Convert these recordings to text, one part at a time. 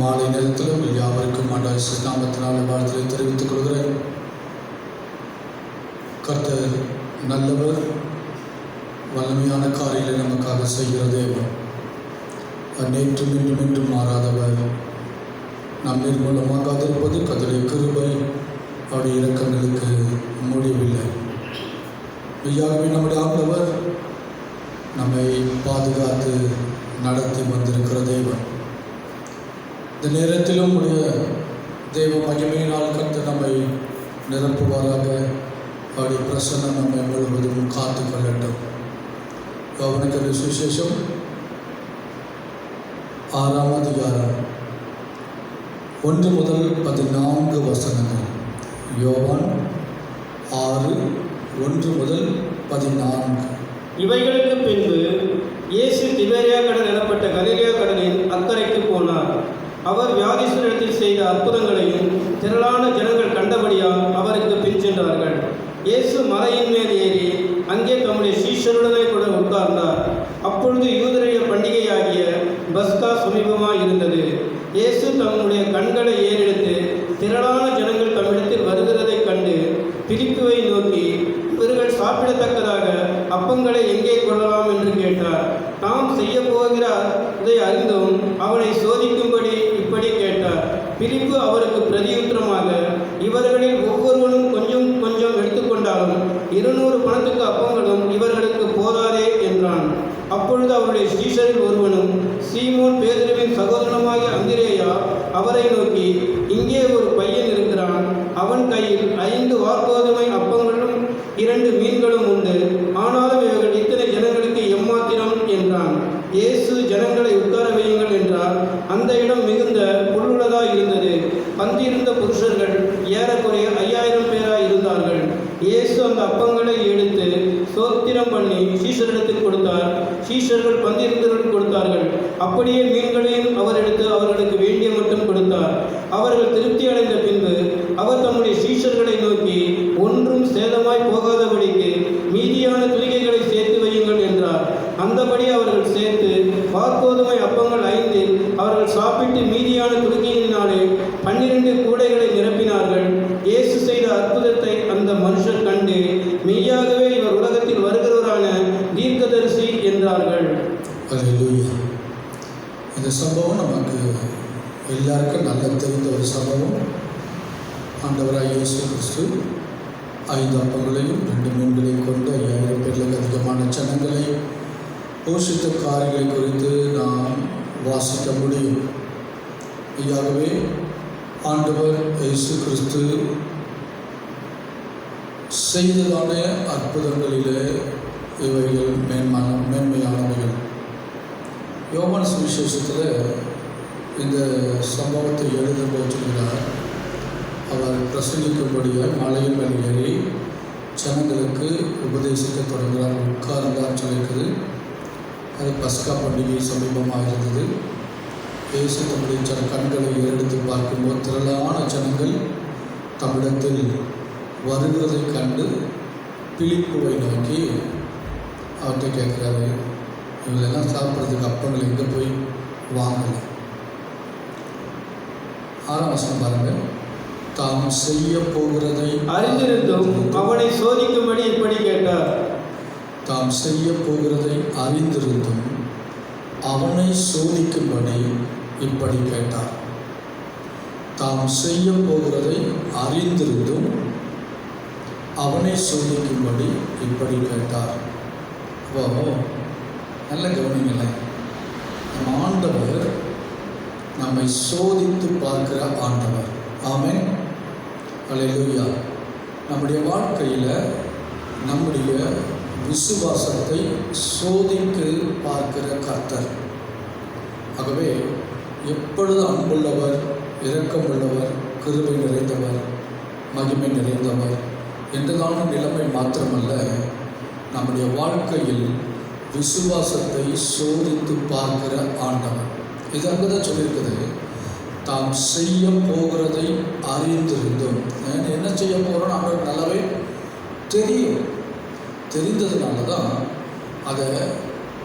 மாலை நேரத்திலும் யாவருக்கும் ஆண்டவர் நாமத்தினால் வாழ்த்துக்களை தெரிவித்துக் கொள்கிறேன். கர்த்தர் நல்லவர், வல்லமையான காரியங்களை நமக்காக செய்கிற தேவன். நேற்றும் இன்றும் என்றும் மாறாதவர். நாம் நிர்மூலமாகாதிருப்பது கர்த்தருடைய கிருபை, அவருடைய இரக்கங்களுக்கு முடிவில்லை. மெய்யாகவே நம்முடைய ஆண்டவர் நம்மை பாதுகாத்து நடத்தி வந்திருக்கிற தேவன். இந்த நேரத்திலும் உடைய தேவ மகிமையினால் கர்த்தர் நம்மை நிரப்புவாராக. அவருடைய பிரசன்னம் நம்மை முழுவதும் காத்து கொள்ளட்டும். யோவானுக்கு சுவிசேஷம் 6ஆம் அதிகாரம் 1 முதல் 14 வசனங்கள். யோவான் 6:1 முதல் 14. இவைகளுக்கு பின்பு இயேசு திபேரியா கடல் எனப்பட்ட கலிலேயா கடலின் அக்கறைக்கு போனார். அவர் வியாதிஸ்தரிடத்தில் செய்த அற்புதங்களையும் திரளான ஜனங்கள் கண்டபடியால் அவருக்கு பின் சென்றார்கள். இயேசு மலையின் மேல் ஏறி அங்கே தம்முடைய சீஷருடனே கூட உட்கார்ந்தார். அப்பொழுது யூதருடைய பண்டிகையாகிய பஸ்கா சமீபமாக இருந்தது. இயேசு தம்முடைய கண்களை ஏறெடுத்து திரளான ஜனங்கள் தம்மிடத்தில் வருகிறதைக் கண்டு பிலிப்புவை நோக்கி, இவர்கள் சாப்பிடத்தக்கதாக அப்பங்களை எங்கே கொள்ளலாம் என்று கேட்டார். தாம் செய்ய போகிற இதை அறிந்தும் அவனை சோதிக்கும்படி இப்படி கேட்டார். பிலிப்பு அவருக்கு பிரதியுத்தரமாக, இவர்களில் ஒவ்வொருவனும் கொஞ்சம் கொஞ்சம் எடுத்துக்கொண்டாலும் 200 பணத்துக்கு அப்பங்களும் இவர்களுக்கு போதாதே என்றான். அப்பொழுது அவருடைய சீஷரில் ஒருவனும் சீமோன் பேதுருவின் சகோதரனுமாகிய அந்திரேயா அவரை நோக்கி, இங்கே ஒரு பையன் இருக்கிறான். அவன் கையில் 5 வாற்கோதுமை அப்பங்களும் 2 மீன்களும் உண்டு. ஆனாலும் இவர்கள் இத்தனை ஜனங்களுக்கு எம்மாத்திரம் என்றான். இயேசு ஜனங்களை உட்கார வையுங்கள் என்றார். அந்த இடம் மிகுந்த புல்லுள்ளதாய் இருந்தது. பந்தியிருந்த புருஷர்கள் ஏறக்குறைய 5000 பேராய் இருந்தார்கள். இயேசு அந்த அப்பங்களை எடுத்து சோத்திரம் பண்ணி சீஷரிடத்தில் கொடுத்தார். சீஷர்கள் பந்தியிருந்தவர்கள் கொடுத்தார்கள். அப்படியே மீன்களையும் அவர் எடுத்து அவர்களுக்கு வேண்டிய மட்டும் கொடுத்தார். அவர்கள் திருப்தி அடைந்த பின்பு அவர் தம்முடைய சீஷர்களை நோக்கி, ஒன்றும் சேதமாய் போகாதபடிக்கு மீதியான துணிகைகளை சேர்த்து வையுங்கள் என்றார். அந்தபடி அவர்கள் சேர்த்து வாற்கோதுமை அப்பங்கள் 5 அவர்கள் சாப்பிட்டு மீதியான துணிகையினாலே 12 கூடைகளை நிரப்பினார்கள். இயேசு செய்த அற்புதத்தை அந்த மனுஷர் கண்டு, மெய்யாகவே இவர் உலகத்தில் வருகிறவரான தீர்க்கதரிசி என்றார்கள். அல்லேலூயா. இந்த சம்பவம் நமக்கு எல்லாருக்கும் நல்ல தெரிந்த ஒரு சம்பவம். ஆண்டவராகிய இயேசு கிறிஸ்து 5 அப்பங்களையும் 2 மீன்களையும் கொண்டு 5000 பேர்களுக்கு அதிகமான ஜனங்களை போஷித்த காரியங்களை குறித்து நாம் வாசிக்க முடியும். மெய்யாகவே ஆண்டவர் இயேசு கிறிஸ்து செய்ததான அற்புதங்களிலே இவைகள் மேன்மையானவைகள். யோவான் சுவிசேஷத்தில் இந்த சம்பவத்தை எழுதும்போது சொல்கிறார், அவர் பிரசங்கிக்கும்படியாக மலையின் மேல் ஏறி ஜனங்களுக்கு உபதேசிக்க தொடங்குகிறார். உட்கார்ந்தார் சொல்லியிருக்குது. அது பஸ்கா பண்டிகை சமீபமாக இருந்தது. இயேசு தம்முடைய கண்களை ஏறெடுத்து பார்க்கும்போது திரளான ஜனங்கள் தம்மிடத்தில் வருகிறதை கண்டு பிலிப்புவை நோக்கி அவர்கிட்ட கேட்குறாரு, இவங்களெல்லாம் சாப்பிட்றதுக்கு அப்பங்கள் எங்கே போய் வாங்கலை? 6ஆம் வசனம் பாருங்கள். தாம் செய்ய போகிறதை அறிந்திருந்தும் அவனை சோதிக்கும்படி இப்படி கேட்டார். தாம் செய்ய போகிறதை அறிந்திருந்தும் அவனை சோதிக்கும்படி இப்படி கேட்டார். தாம் செய்ய போகிறதை அறிந்திருந்தும் அவனை சோதிக்கும்படி இப்படி கேட்டார். அப்போ நல்ல கவனிங்களே, நம் ஆண்டவர் நம்மை சோதித்து பார்க்கிற ஆண்டவர். ஆமென், அல்லேலூயா. நம்முடைய வாழ்க்கையில் நம்முடைய விசுவாசத்தை சோதித்து பார்க்கிற கர்த்தர். ஆகவே எப்பொழுது அன்புள்ளவர், இரக்கமுள்ளவர், கிருபை நிறைந்தவர், மகிமை நிறைந்தவர் என்றதான நிலைமை மாத்திரமல்ல, நம்முடைய வாழ்க்கையில் விசுவாசத்தை சோதித்து பார்க்கிற ஆண்டவர். இது அங்கதான் சொல்லியிருக்குது, தாம் செய்ய போகிறதை அறிந்திருந்தோம். என்ன செய்ய போகிறோன்னு அவருக்கு நல்லாவே தெரியும். தெரிந்ததுனால தான் அதை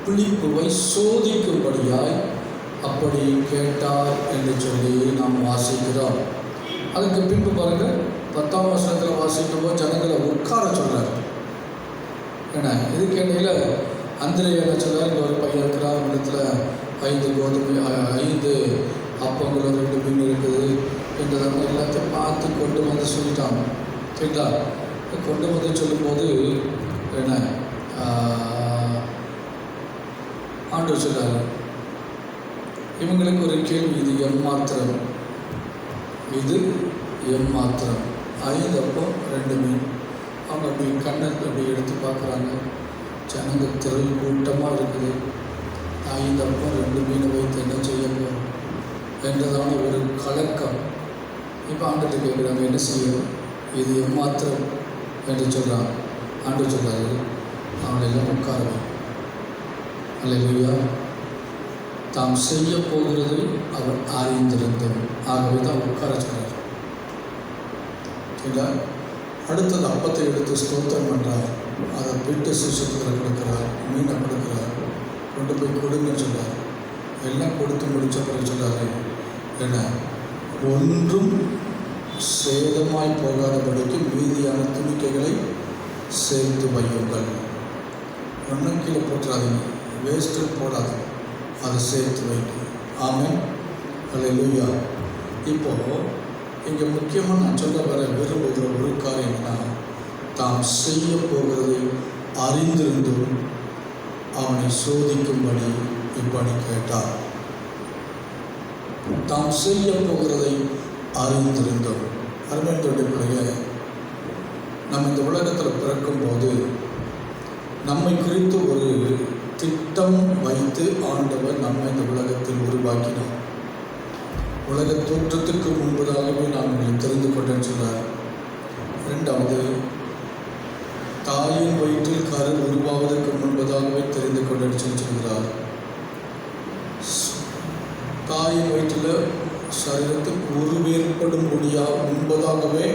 பிலிப்புவை சோதிக்கும்படியாய் அப்படி கேட்டார் என்று சொல்லி நாம் வாசிக்கிறோம். அதுக்கு பின்பு பாருங்கள், 10ஆம் வசனத்தில் வாசிக்கும் போது ஜனங்களை உட்கார சொல்கிறார். ஏன்னா இது கேட்டையில் அந்திரேயா என்ன சொல்கிறார், இங்கே ஒரு பையன் இருக்கிறார், இடத்துல 5 கோதுமை 5 அப்பங்களும் 2 மீன் இருக்குது என்றதை எல்லாத்தையும் பார்த்து கொண்டு வந்து சொல்லிட்டாங்க. சரிங்களா? கொண்டு வந்து சொல்லும்போது என்ன ஆண்டவர் சொல்கிறார், இவங்களுக்கு ஒரு கேள்வி, இது எம்மாத்திரம், இது எம்மாத்திரம், 5 அப்பம் 2 மீன். அவங்க அப்படி கண்ணை அப்படி எடுத்து பார்க்குறாங்க. ஜனங்க திரள் கூட்டமாக இருக்குது. 5 அப்பம் 2 மீனை வைத்து என்ன செய்ய போகிறோம் என்றதான ஒரு கலக்கம். இப்போ ஆண்டுகிட்ட கேட்குறாங்க, என்ன செய்யும், இது எம்மாத்திரம் என்று சொல்கிறாங்க. ஆண்டு சொல்கிறாரு, அவங்களெல்லாம் உட்காரவை. அல்லேலூயா. தாம் செய்ய போகிறது அவர் அறிந்திருந்தோம். ஆகவே தான் உட்கார சொல்கிறார். சரிங்களா? அடுத்தது அப்பத்தை எடுத்து ஸ்தோத்திரம் பண்ணுறார். அதை வீட்டு சிசுத்தில் கொடுக்குறார், மீனை கொடுக்குறார், கொண்டு போய் கொடுங்கன்னு சொல்கிறார். எல்லாம் கொடுத்து முடித்த பிறகு சொல்கிறாரு, ஏன்னா ஒன்றும் சேதமாய் போகாதபடிக்கு மீதியான துணிக்கைகளை சேர்த்து வையுங்கள். ஒன்றும் கீழே போட்டுறாதீங்க, வேஸ்ட்டு போடாது, அதை சேர்த்து வைங்க. ஆமென். அல்லேலூயா. இப்போது இங்கே முக்கியமாக நான் சொல்ல வர விரும்புகிற ஒரு காரியம் என்னன்னா, தாம் செய்ய போகிறதை அறிந்திருந்தும் அவனை சோதிக்கும்படி இப்படி கேட்டார். தாம் செய்ய போகிறதை அறிந்திருந்தோம். அருமையுடைய பிள்ளைய, நம்ம இந்த உலகத்தில் பிறக்கும்போது நம்மை குறித்து ஒரு திட்டம் வைத்து ஆண்டவர் நம்மை இந்த உலகத்தில் உருவாக்கினார். உலக தோற்றத்துக்கு முன்பதாகவே நான் உங்களை தெரிந்து கொண்டேன்னு சொல்கிறார். 2வது, தாயின் வயிற்றில் கரு உருவாவதற்கு முன்பதாகவே தெரிந்து கொண்டேன்னு சொல்கிறார். தாயின் வயிற்றில் சரீரத்துக்கு உருவேற்படும் முன்பதாகவே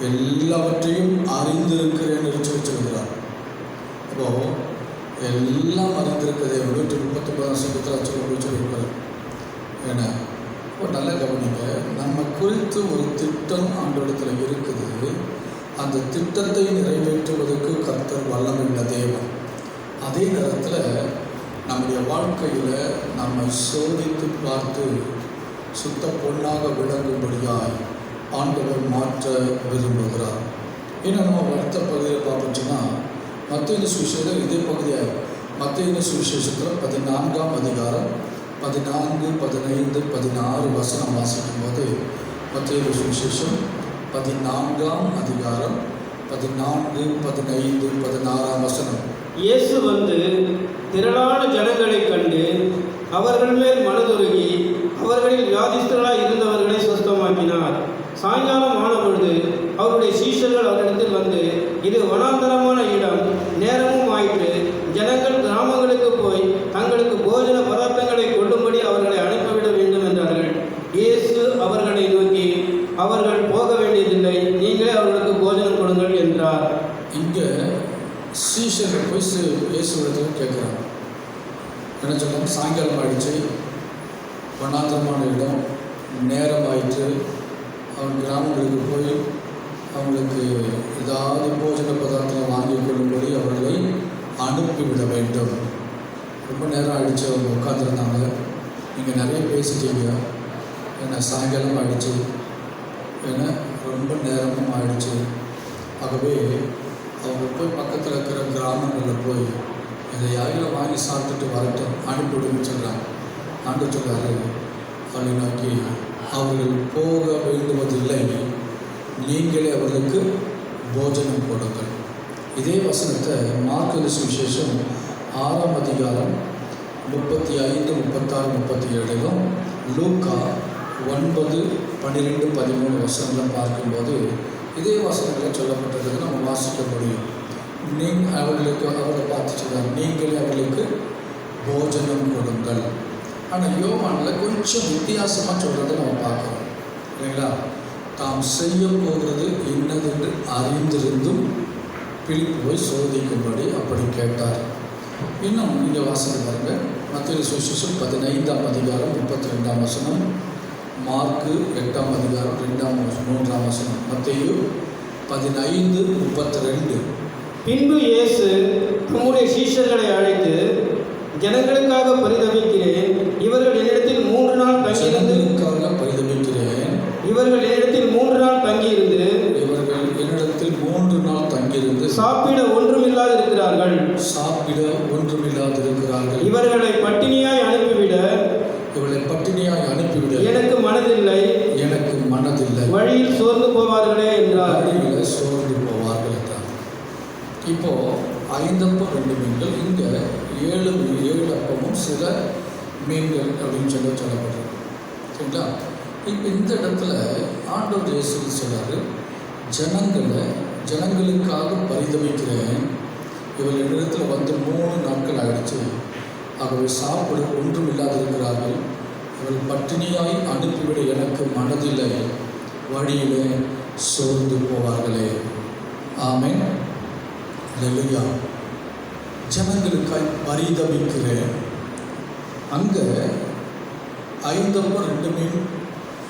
எல்லாவற்றையும் அறிந்திருக்கிறேன் என்று சொல்கிறார். அப்போது எல்லாம் அறிந்திருக்கிறதே 139 சங்கத்தில் சொல்லியிருக்கார். ஏன்னா இப்போ நல்லா கவனிங்க, நம்ம குறித்து ஒரு திட்டம் ஆண்டவரிடத்தில் இருக்குது. அந்த திட்டத்தை நிறைவேற்றுவதற்கு கர்த்தர் வல்லமையுள்ள தேவன். அதே நேரத்தில் நம்முடைய வாழ்க்கையில் நம்மை சோதித்து பார்த்து சுத்த பொன்னாக விளங்கும்படியாய் ஆண்டவர் மாற்ற விரும்புகிறார். ஏன்னா நம்ம அடுத்த பகுதியில் பார்த்துச்சுன்னா மத்தேயு சுவிசேஷம் இதே பகுதியாக மத்தேயு சுவிசேஷத்தில் 14ஆம் அதிகாரம் 14, 15, 16 வசனம் வாசிக்கும் போது மத்தேயு சுவிசேஷம் 14ஆம் அதிகாரம் 14, 15, 16 வசனம். இயேசு வந்து திரளான ஜனங்களை கண்டு அவர்கள் மேல் மனதுருகி அவர்களில் வியாதிஸ்தர்களாய் இருந்தவர்களை சுஸ்தமாக்கினார். சாயங்காலம் ஆன பொழுது அவருடைய சீஷர்கள் அவரிடத்தில் வந்து, இது வனாந்தரமான இடம், நேரமும் ஆயிற்று, ஜனங்கள் கிராமங்களுக்கு போய் தங்களுக்கு போஜன பதார்த்தங்களை கொள்ளும்படி அவர்களை அனுப்பிவிட வேண்டும் என்றார்கள். இயேசு அவர்களை நோக்கி, அவர்கள் போக வேண்டியதில்லை, நீங்களே அவர்களுக்கு போஜனம் கொடுங்கள் என்றார். இங்கே சீஷர்கள் போய் இயேசுவிடத்தில் கேட்குறாங்க. என்ன சொல்கிறாங்க? சாயங்காலம் ஆயிடுச்சு, வனாந்தரமான இடம், நேரம் ஆயிற்று, அவங்க கிராமங்களுக்கு போய் அவங்களுக்கு ஏதாவது போஜன பதார்த்தம் வாங்கி கொள்ளும்படி அவர்களை அனுப்பிவிட வேண்டும். ரொம்ப நேரம் ஆகிடுச்சு, அவங்க உட்காந்துருந்தாங்க. நீங்கள் நிறைய பேசிட்டீங்க, ஏன்னா சாயங்காலம் ஆகிடுச்சு, ஏன்னா ரொம்ப நேரமும் ஆகிடுச்சு. ஆகவே அவங்க போய் பக்கத்தில் இருக்கிற கிராமங்களில் போய் இதை யாரையும் வாங்கி சாப்பிட்டுட்டு வரட்டும், அனுப்பிவிடுன்னு சொல்கிறாங்க. ஆண்டு சொல்கிறாரு, அவளை நோக்கி, அவர்கள் போக வேண்டுவதில்லை, நீங்களே அவர்களுக்கு போஜனம் கொடுங்கள். இதே வசனத்தை மார்க்கு சுவிசேஷம் 6ஆம் அதிகாரம் 35, 36, 37 லூக்கா 9, 12, 13 வசனங்களை பார்க்கும்போது இதே வசனங்களை சொல்லப்பட்டதுக்கு நம்ம வாசிக்க முடியும். அவர்களை பார்த்து சொல்கிறார், நீங்களே அவர்களுக்கு போஜனம் கொடுங்கள். ஆனால் யோவானில் கொஞ்சம் வித்தியாசமாக சொல்கிறத நம்ம பார்க்குறோம் இல்லைங்களா? தாம் செய்ய போகிறது என்னதென்று அறிந்திருந்தும் பிலிப்பு போய் சோதிக்கும்படி அப்படி கேட்டார். இன்னும் இங்கே வாசித்து பாருங்க. மத்தேயு சுவிசேஷம் 15ஆம் அதிகாரம் 32ஆம் வசனம், மார்க்கு 8ஆம் அதிகாரம் 3ஆம் வசனம். மத்தேயு 15:32. பின்பு இயேசு தம்முடைய சீஷர்களை அழைத்து, ஜனங்களுக்காக பரிதபிக்கிறேன், இவர்கள் என்னிடத்தில் 3 நாள் தங்கியிருந்து இவர்கள் என்னிடத்தில் 3 நாள் தங்கியிருந்து சாப்பிட ஒன்றுமில்லாதிருக்கிறார்கள். இவர்களை பட்டினியாய் அனுப்பிவிட எனக்கு மனதில்லை. வழியில் சோர்ந்து போவார்களே என்றார். இப்போ 5 அப்பம் 2 மீன்கள், இங்கே 7 அப்பமும் சில மீன்கள் அப்படின்னு சொல்லப்படுறது. சரிங்களா? இப்போ இந்த இடத்துல ஆண்டவர் இயேசு சொல்றாரு, ஜனங்களுக்காக பரிதபிக்கிறேன், இவர்கள் இடத்துல வந்து 3 நாட்கள் ஆயிடுச்சு, ஆகவே சாப்பிட ஒன்றும் இல்லாதிருக்கிறார்கள், இவர்கள் பட்டினியாய் அனுப்பிவிட எனக்கு மனதில்லை, வழியிலே சோர்ந்து போவார்களே. ஆமென். அல்லேலூயா. ஜனங்களுக்காய் பரிதபிக்கிறேன். அங்கே 5 அப்பம் 2 மீன்,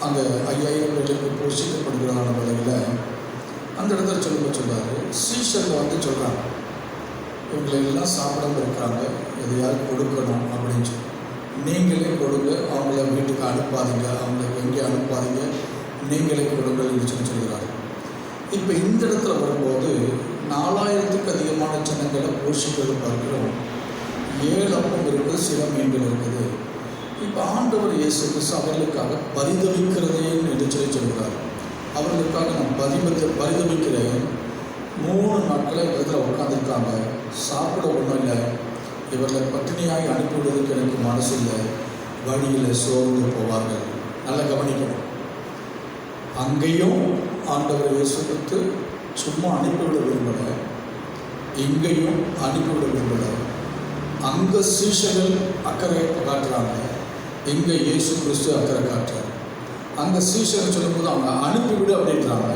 அங்கே 5000 பேருக்கு போஷிக்கப்படுகிறான வேளையில் அந்த இடத்துல சொல்கிறாரு, சீஷர்கள் வந்து சொல்கிறாங்க, இவங்களை எல்லாம் சாப்பிடாம இருக்கிறாங்க, எதையாவது கொடுக்கணும் அப்படின்னு சொல்லி, நீங்களே கொடுங்க, அவங்கள வீட்டுக்கு அனுப்பாதீங்க, அவங்களுக்கு எங்கே அனுப்பாதீங்க, நீங்களே கொடுங்கன்னு சொல்கிறாரு. இப்போ இந்த இடத்துல வரும்போது 4000க்கு அதிகமான ஜனங்களை போஷிக்கிறது பார்க்கிறோம். 7 அப்பம் இருக்குது, சில மீன்கள் இருக்குது. இப்போ ஆண்டவர் இயேசு கிறிஸ்து அவர்களுக்காக பரிதபிக்கிறதேன்னு என்று சொல்கிறார். அவர்களுக்காக நான் பரிதபிக்கிறேன். 3 நாட்களை இடத்துல உட்காந்துருக்காங்க, சாப்பிட ஒன்றும் இல்லை, இவர்களை பட்டினியாய் அனுப்பிவிடுவதற்கு எனக்கு மனசு இல்லை, வழியில் சோர்ந்து போவார்கள். நல்லா கவனிக்கணும். அங்கேயும் ஆண்டவர் இயேசு கிறிஸ்து சும்மா அனுப்பிவிட விரும்பலை, இங்கேயும் அனுப்பிவிட விரும்பலை. அங்கே சீஷர்கள் அக்கறை காட்டுறாங்க, இங்கே இயேசு கிறிஸ்து அக்கறை காட்டுறாரு. அங்கே சீஷர்கள் சொல்லும்போது அவங்க அனுப்பிவிடு அப்படின்றாங்க,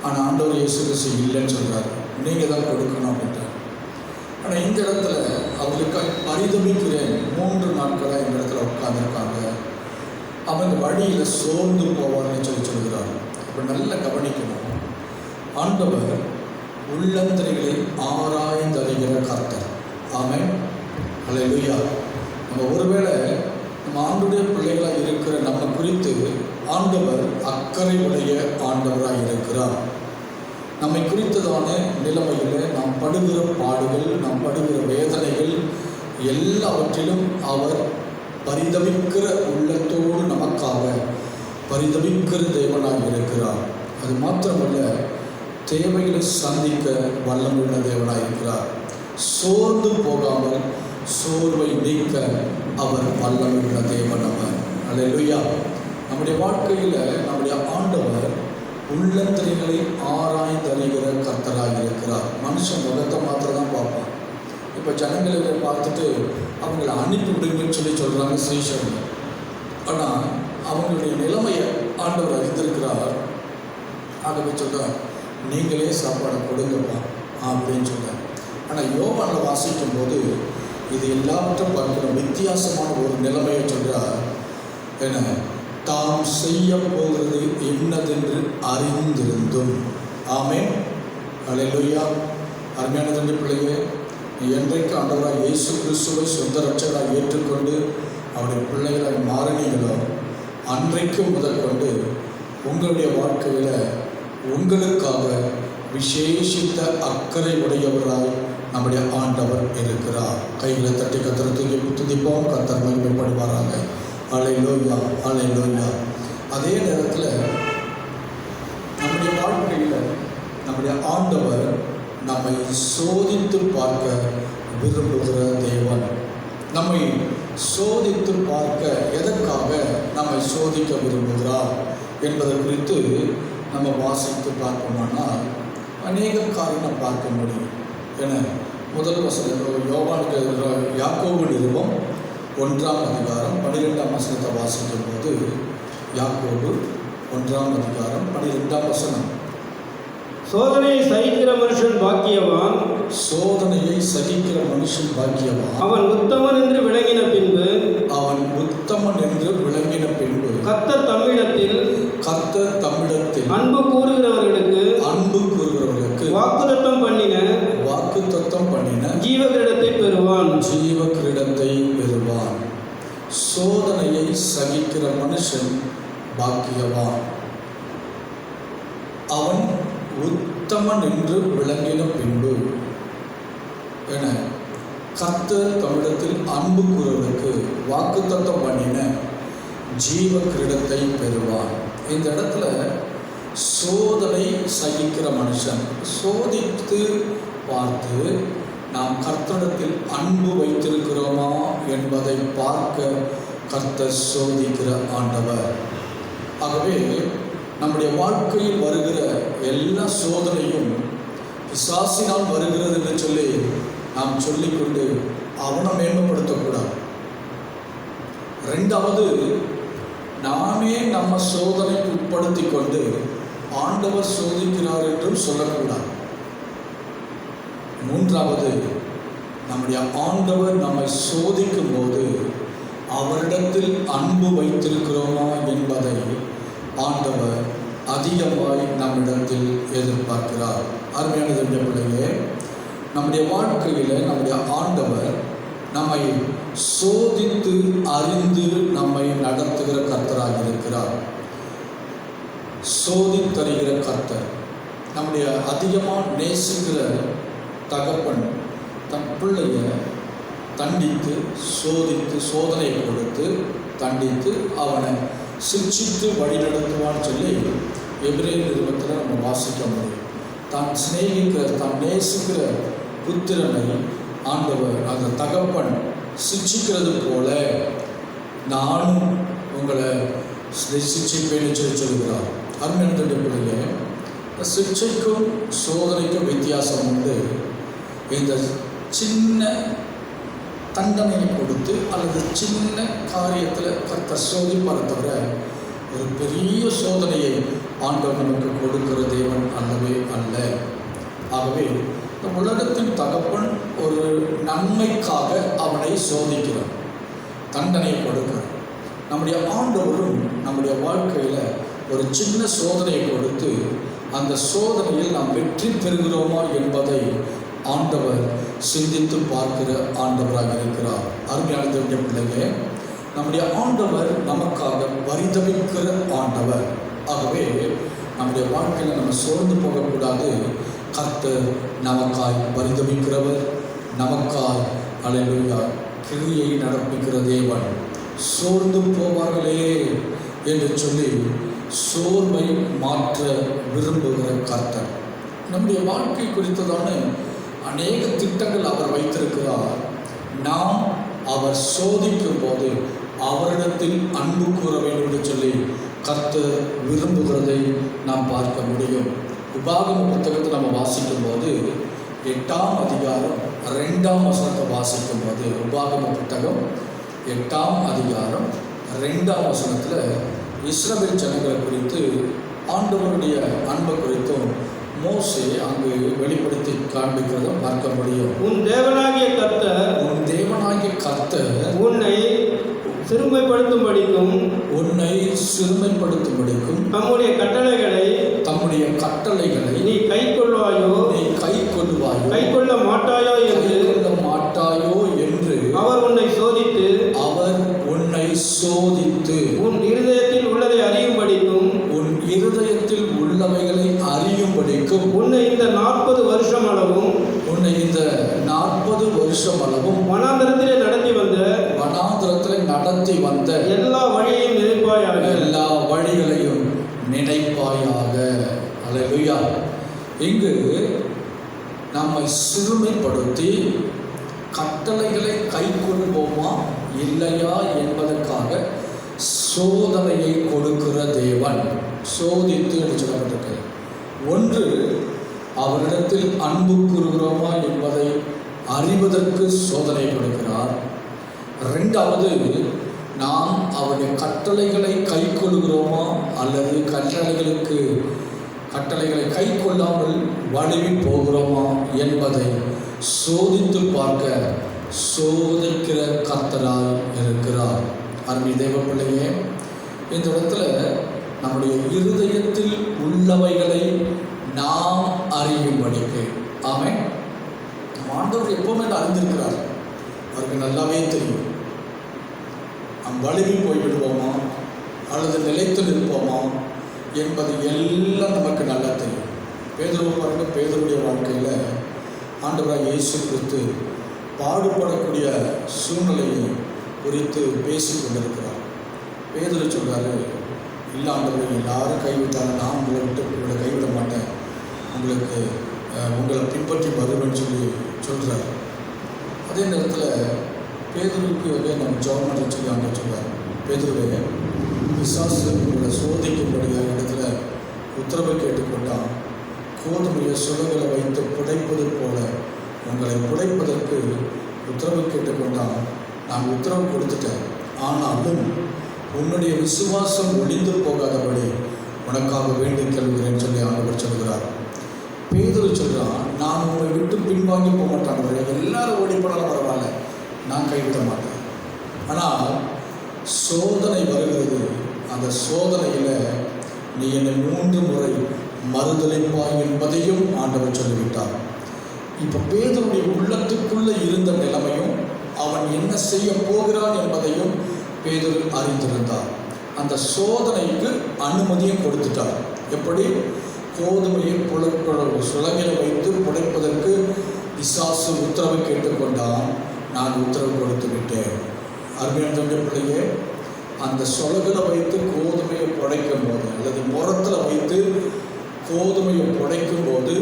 ஆனால் ஆண்டவர் இயேசு கிறிஸ்து இல்லைன்னு சொல்கிறாரு, நீங்கள் தான் கொடுக்கணும் அப்படின்றார். ஆனால் இந்த இடத்துல அவர்களுக்காக பரிதபிக்கிறேன், 3 நாட்களாக இந்த இடத்துல உட்காந்துருக்காங்க, அவங்க வழியில் சோர்ந்து போவார்னு சொல்கிறார். இப்போ நல்லா கவனிக்கணும். ஆண்டவர் உள்ளந்தரைகளை ஆராய்ந்தறிகிற கர்த்தர். ஆமென். அல்லேலூயா. நம்ம ஒருவேளை நம்ம ஆண்டுடைய பிள்ளைகளாக இருக்கிற நம்ம குறித்து ஆண்டவர் அக்கறை உடைய ஆண்டவராக இருக்கிறார். நம்மை குறித்ததான நிலைமையில் நாம் படுகிற பாடுகள், நாம் படுகிற வேதனைகள் எல்லாவற்றிலும் அவர் பரிதபிக்கிற உள்ளத்தோடு நமக்காக பரிதபிக்கிற தேவனாக இருக்கிறார். அது மாத்திரமல்ல, தேவைகளை சந்திக்க வல்லமுள்ள தேவனாக இருக்கிறார். சோர்ந்து போகாமல் சோர்வை நீக்க அவர் வல்லமுள்ள தேவன். அவர் அல்லேலூயா. நம்முடைய வாழ்க்கையில் நம்முடைய ஆண்டவர் உள்ளந்தரைகளை ஆராய்ந்தறிகிற கர்த்தராக இருக்கிறார். மனுஷன் முகத்தை மாத்திரம் தான் பார்ப்பான். இப்போ ஜனங்களை பார்த்துட்டு அவங்களை அனுப்பிவிடுங்கன்னு சொல்கிறாங்க சீஷர்கள். ஆனால் அவங்களுடைய நிலைமையை ஆண்டவர் அறிந்திருக்கிறார். ஆகவே சொல்கிறார், நீங்களே சாப்பாடை கொடுங்கப்பா அப்படின்னு சொல்கிறார். ஆனால் யோவானில் வாசிக்கும் போது இது எல்லாவற்றையும் பார்க்கிற வித்தியாசமான ஒரு நிலைமையை சொல்கிறார். என தாம் செய்ய போகிறது என்னதென்று அறிந்திருந்தும். ஆமென். அல்லேலூயா. அருமையான தம்பி பிள்ளையே, என்றைக்கு ஆண்டவராக இயேசு கிறிஸ்துவை சொந்த ரட்சகராக ஏற்றுக்கொண்டு அவருடைய பிள்ளைகளாக மாறினீங்களோ, அன்றைக்கு முதல் கொண்டு உங்களுடைய வாழ்க்கையில் உங்களுக்காக விசேஷித்த அக்கறை உடையவராய் நம்முடைய ஆண்டவர் இருக்கிறார். கைகளை தட்டி கர்த்தரை தூக்கி துதிப்போம். கர்த்தர் மகிமைப்படுவாராங்க. அல்லேலூயா, அல்லேலூயா. அதே நேரத்தில் நம்முடைய வாழ்க்கையில் நம்முடைய ஆண்டவர் நம்மை சோதித்து பார்க்க விரும்புகிற தேவன். நம்மை சோதித்து பார்க்க எதற்காக நம்மை சோதிக்க விரும்புகிறார் என்பதை குறித்து நம்ம வாசித்து பார்ப்போமானால் அநேக காரணம் பார்க்க முடியும். என முதல் வசனம் யோவானுக்கு யாக்கோபு நிருபம் 1ஆம் அதிகாரம் 12ஆம் வசனத்தை வாசிக்கும் போது, யாக்கோபு 1ஆம் அதிகாரம் 12ஆம் வசனம், சோதனையை சகிக்கிற மனுஷன் பாக்கியவான். சோதனையை சகிக்கிற மனுஷன் பாக்கியவான். அவன் உத்தமன் என்று விளங்கின பின்பு கர்த்தர் தம்மிடத்தில் அன்பு கூறுகிறவர்களுக்கு வாக்குத்தத்தம் பண்ணின ஜீவ கிரீடத்தை பெறுவான். சோதனையை சகிக்கிற மனுஷன் பாக்கியவான். அவன் உத்தமன் என்று விளங்கின பின்பு என கர்த்தர் தமிழத்தில் அன்பு கூறுவதற்கு வாக்குத்தத்தம் பண்ணின ஜீவ கிரீடத்தை பெறுவான். இந்த இடத்துல சோதனை சகிக்கிற மனுஷன், சோதித்து பார்த்து நாம் கர்த்தரிடத்தில் அன்பு வைத்திருக்கிறோமா என்பதை பார்க்க கர்த்தர் சோதிக்கிற ஆண்டவர். ஆகவே நம்முடைய வாழ்க்கையில் வருகிற எல்லா சோதனையும் பிசாசினால் வருகிறது என்று சொல்லி நாம் சொல்லிக்கொண்டு அவனை மேன்மைப்படுத்தக்கூடாது. ரெண்டாவது, நாமே நம்ம சோதனைக்கு உட்படுத்தி கொண்டு ஆண்டவர் சோதிக்கிறார் என்றும் சொல்லக்கூடாது. மூன்றாவது, நம்முடைய ஆண்டவர் நம்மை சோதிக்கும் போது அவரிடத்தில் அன்பு வைத்திருக்கிறோமா என்பதை ஆண்டவர் அதிகமாய் நம்மிடத்தில் எதிர்பார்க்கிறார். அருமையான பிள்ளையே, நம்முடைய வாழ்க்கையில் நம்முடைய ஆண்டவர் நம்மை சோதித்து அறிந்து நம்மை நடத்துகிற கர்த்தராக இருக்கிறார். சோதித்தருகிற கர்த்தர். நம்முடைய அதிகமாக நேசிக்கிற தகப்பன் தன் பிள்ளைய தண்டித்து சோதித்து சோதனையை கொடுத்து தண்டித்து அவனை சிக்ஷித்து வழிநடத்துவான்னு சொல்லி எபிரேயர் நிருபத்தில் நம்ம வாசிக்க முடியும். தான் சிநேகிக்கிற தான் நேசிக்கிற புத்திரனை ஆண்டவர் அந்த தகப்பன் சிக்ஷிக்கிறது போல நானும் உங்களை சிக்ஷிப்பேன்னு சொல்கிறார். அருமையான பிள்ளைங்க, சிக்ஷைக்கும் சோதனைக்கும் வித்தியாசம் உண்டு. இந்த சின்ன தண்டனையை கொடுத்து அல்லது சின்ன காரியத்தில் கர்த்தர் சோதிப்பாரை தவிர ஒரு பெரிய சோதனையை ஆண்டவர் நமக்கு கொடுக்கிற தேவன் அல்லவே அல்ல. ஆகவே இந்த உலகத்தின் தகப்பன் ஒரு நன்மைக்காக அவனை சோதிக்கிறார், தண்டனையை கொடுக்கிறார். நம்முடைய ஆண்டவரும் நம்முடைய வாழ்க்கையில் ஒரு சின்ன சோதனையை கொடுத்து அந்த சோதனையில் நாம் வெற்றி பெறுகிறோமா என்பதை ஆண்டவர் சிந்தித்து பார்க்கிற ஆண்டவராக இருக்கிறார். அருமையான பிள்ளைங்க, நம்முடைய ஆண்டவர் நமக்காக பரிதபிக்கிற ஆண்டவர். ஆகவே நம்முடைய வாழ்க்கையில் நம்ம சோர்ந்து போகக்கூடாது. கர்த்தர் நமக்காய் பரிதபிக்கிறவர், நமக்காய் அல்லேலூயா கிரியை நடப்பிக்கிற தேவன். சோர்ந்து போவார்களே என்று சொல்லி சோர்வை மாற்ற விரும்புகிற கர்த்தர். நம்முடைய வாழ்க்கை குறித்ததான அநேக திட்டங்கள் அவர் வைத்திருக்கிறார். நாம் அவர் சோதிக்கும் போது அவரிடத்தில் அன்பு கூற வேண்டும் என்று சொல்லி கர்த்தர் விரும்புகிறதை நாம் பார்க்க முடியும். உபாகம புத்தகத்தை நம்ம வாசிக்கும் போது 8ஆம் அதிகாரம் 2ஆம் வசனத்தை வாசிக்கும் போது, உபாகம புத்தகம் 8ஆம் அதிகாரம் 2ஆம் வசனத்தில் இஸ்ரவேல் ஜனங்களை குறித்து ஆண்டவருடைய அன்பை குறித்தும் மோசே அங்கு வெளிப்படுத்தி காண்பிக்கிறத பார்க்க முடியும். உன் தேவனாகிய கர்த்தர் உன்னை சிறுமைப்படுத்தும்படிக்கும் தம்முடைய கட்டளைகளை நீ கைக்கொள்வாயோ கைக்கொள்ள மாட்டாயோ என்று அவர் உன்னை சோதித்து உன் இருதயத்தில் உள்ளதை அறியும்படிக்கும் உன்னை இந்த 40 வருஷம் அளவும் வனாந்தரத்திலே நடத்தி வந்த எல்லா வழிகளையும் நினைப்பாயாக. அல்லேலூயா. இங்கு நம்மை சிறுமைப்படுத்தி கட்டளைகளை கைக்கொள்வோமா இல்லையா என்பதற்காக சோதனையை கொடுக்கிற தேவன். சோதித்து என்று சொல்லப்பட்டிருக்கு. ஒன்று, அவரிடத்தில் அன்பு கூறுகிறோமா என்பதை அறிவதற்கு சோதனை கொடுக்கிறார். ரெண்டாவது, நாம் அவருடைய கட்டளைகளை கைக்கொள்கிறோமா அல்லது கட்டளைகளுக்கு கட்டளைகளை கை கொள்ளாமல் வழுவி போகிறோமா என்பதை சோதித்து பார்க்க சோதிக்கிற கர்த்தராய் இருக்கிறார். அருமை தேவ பிள்ளையே, இந்த இடத்துல நம்முடைய இருதயத்தில் உள்ளவைகளை நாம் அறியும்படிக்கு, ஆமென், ஆண்டவர் எப்பவுமே அறிந்திருக்கிறார். அவருக்கு நல்லாவே தெரியும் நாம் வழுவி போய்விடுவோமா அல்லது நிலைத்து நிற்போமா என்பது எல்லாம் நமக்கு நல்லா தெரியும். பேதுருவை பாருங்க, பேதுருடைய வாழ்க்கையில் ஆண்டவராக இயேசு கிறிஸ்து பாடுபடக்கூடிய சூழ்நிலையை குறித்து பேசி கொண்டிருக்கிறார். பேதுரு சொல்கிறாரு, இல்லை ஆண்டவரை, எல்லாரும் கைவிட்டாலும் நான் உங்களை கைவிட மாட்டேன், உங்களை பின்பற்றி வருவேன்னு சொல்கிறார். அதே நேரத்தில் பேதுருக்கு நம்ம ஜெபம் பண்ண சொல்லி ஆண்டு சொல்கிறார். பேதுருவே, பிசாசு உங்களை சோதிக்கும்படியாக இடத்துல உத்தரவை கேட்டுக்கொண்டான். கோதுமையை சுலகளை வைத்து புடைப்பது போல உங்களை புடைப்பதற்கு உத்தரவு கேட்டுக்கொண்டான். நான் உத்தரவு கொடுத்துட்டேன், ஆனாலும் உன்னுடைய விசுவாசம் ஒளிந்து போகாதபடி உனக்காக வேண்டி கேள்கிறேன்னு சொல்லி ஆண்டவர் சொல்கிறார். பேதுரு சொல்கிறான், நான் உங்களை விட்டு பின்வாங்கி போக மாட்டாங்க, எல்லாரும் ஓடிப்படாலும் பரவாயில்ல, நான் கைவிட மாட்டேன். ஆனால் சோதனை வருகிறது. அந்த சோதனையில் நீ என்னை 3 முறை மறுதலிப்பாய் என்பதையும் ஆண்டவர் சொல்லிவிட்டார். இப்போ பேதுருடைய உள்ளத்துக்குள்ளே இருந்த நிலைமையும் அவன் என்ன செய்ய போகிறான் என்பதையும் பேதுரு அறிந்திருந்தார். அந்த சோதனைக்கு அனுமதியும் கொடுத்துட்டார். எப்படி? கோதுமையை சுலகில வைத்து புடைப்பதற்கு பிசாசு உத்தரவு கேட்டுக்கொண்டான், நான் உத்தரவு கொடுத்து விட்டேன். அருமையான பிள்ளையே, அந்த சொலகில் வைத்து கோதுமையை புடைக்கும் போது அல்லது முரத்தில் வைத்து கோதுமையை புடைக்கும் போது